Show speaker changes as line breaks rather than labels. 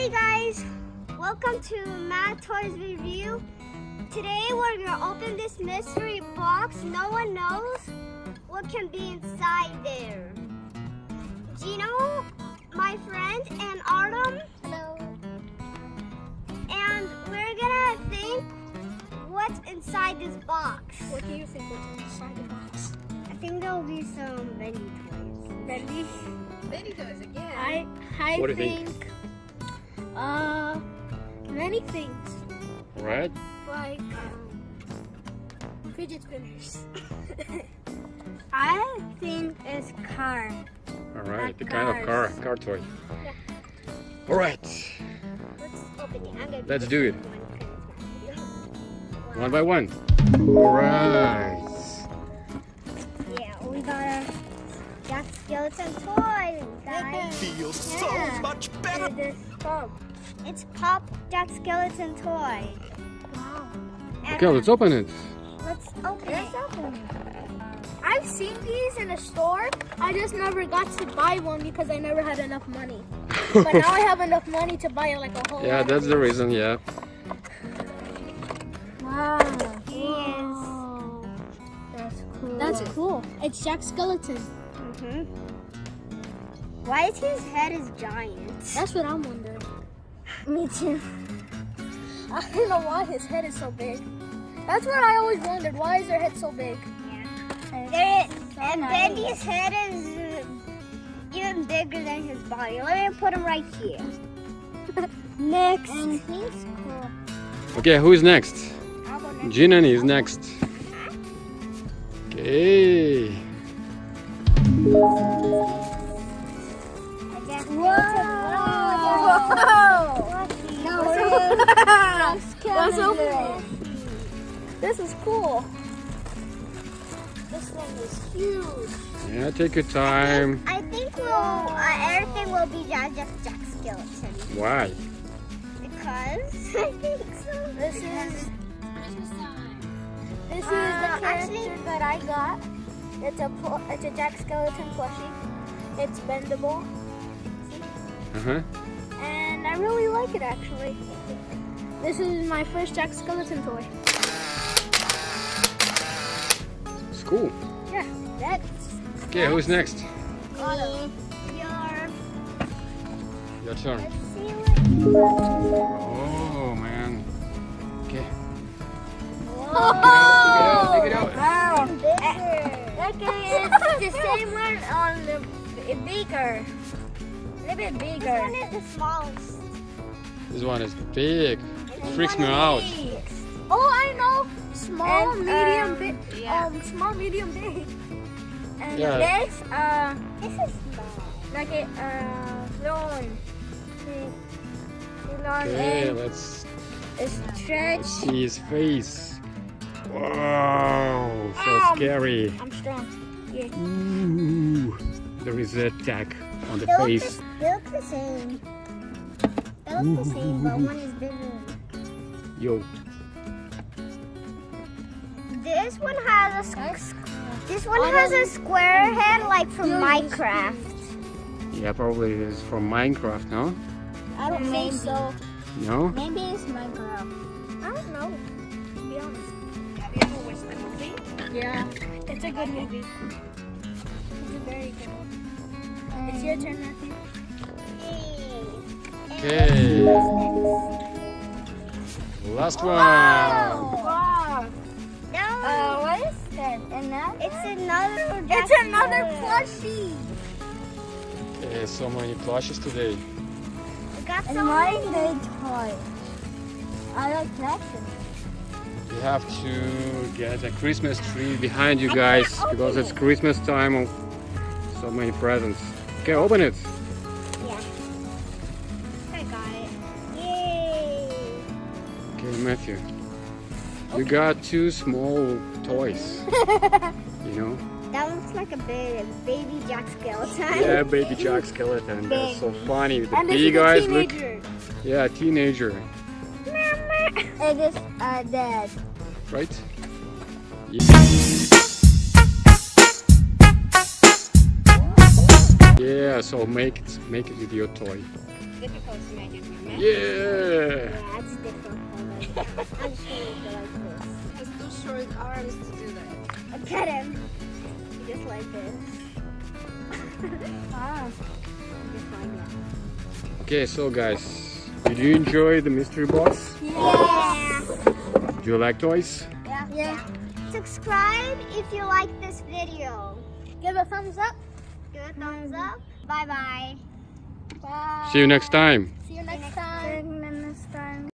Hey guys, welcome to Matt ToysReview. Today we're gonna open this mystery box. No one knows what can be inside there. Gino, my friend, and Artem. Hello. And we're gonna think what's inside this box.
What do you think what's inside the box?
I think there'll be some Bendy toys.
Bendy toys again.
I
What do you
think many things.
Right?
Like
Fidget spinners.
I think it's car.
Alright, the
Like
kind of
cars.
car toy.
Yeah.
Alright,
Let's open it. I'm gonna
let's
do
do it.
Wow.
One by one. Alright.
Yeah, we got a Jack Skeleton toy, guys.
Feels so
Yeah.
much better.
Look at this pop. It's Pop Jack Skeleton toy.
Wow.
And
Okay, let's open it.
let's open it.
I've seen these in a store. I just never got to buy one because I never had enough money. But now I have enough money to buy like a whole
Yeah,
lot
that's
of
the
these.
reason, yeah.
Wow.
Wow.
That's cool. That's cool. It's Jack Skeleton.
Mhm. Why is his head is giant?
That's what I'm wondering. Me too. I don't know why his head is so big. That's what I always wondered. Why is their head so big?
And Bendy's head is even bigger than his body. Let me put him right here. Next.
And he's cool.
Okay, who's next?
I'll go next.
Jinan is next. Okay.
Let's open it. This is cool. This one is huge.
Yeah, take your time.
I think everything will be just Jack Skeleton.
Why?
Because I think so.
This is the character
actually-
that I got. It's a Jack Skeleton plushie. It's bendable,
Uh-huh.
and I really like it actually. This is my first Jack Skeleton toy.
It's cool.
Yeah, that's
Okay, who's next?
Me,
Your turn.
let's see what.
Oh, man. Okay.
Oh!
Take it out.
Wow.
Bigger.
Okay, it's the same one on the bigger. A little bit
This
bigger.
one is the smallest.
This one is big. It freaks me out.
Oh, I know. Small,
And,
medium, big.
yeah.
Small, medium, big. And
Yeah.
this,
This is small.
like a long.
Okay,
And
let's
it's stretch.
see his face. Wow, so scary.
I'm strong. Yeah.
Ooh, there is a tag on the
They look
face.
they look the same. They look the same, but one is bigger.
Yo,
This one has a square head like from Minecraft.
yeah, probably is from Minecraft, no?
I don't think so.
No?
Maybe it's Minecraft. I don't know. To be honest.
Have you ever watched the movie?
Yeah, it's a good movie. It's a very good one. It's your turn, Matthew.
Okay, last one.
Wow.
No,
What is that? Another?
it's another.
It's another plushie.
Okay, so many plushes today.
We got
And
some.
mine they toy. I like collection.
You have to get a Christmas tree behind you guys because it's Christmas time. Oh, so many presents. Okay, open it.
Yeah. I got it. Yay!
Okay, Matthew. You got two small toys. You know?
That looks like a baby Jack Skeleton.
Yeah, baby Jack Skeleton. That's so funny. The
And this
big
is a
eyes look.
teenager.
Yeah, teenager.
It is dead.
Right? Yeah, so make it with your toy.
difficult to make it.
Yeah.
Yeah, it's difficult. I'm just gonna make it like this.
Has too short arms to do that.
Look at him. Just like this.
Ah.
Just like that.
Okay, so guys, did you enjoy the mystery box?
Yeah.
Do you like toys?
Yeah. Subscribe if you like this video.
Give a thumbs up.
Give a thumbs up. Bye bye.
Bye.
See you next time.
See you next time.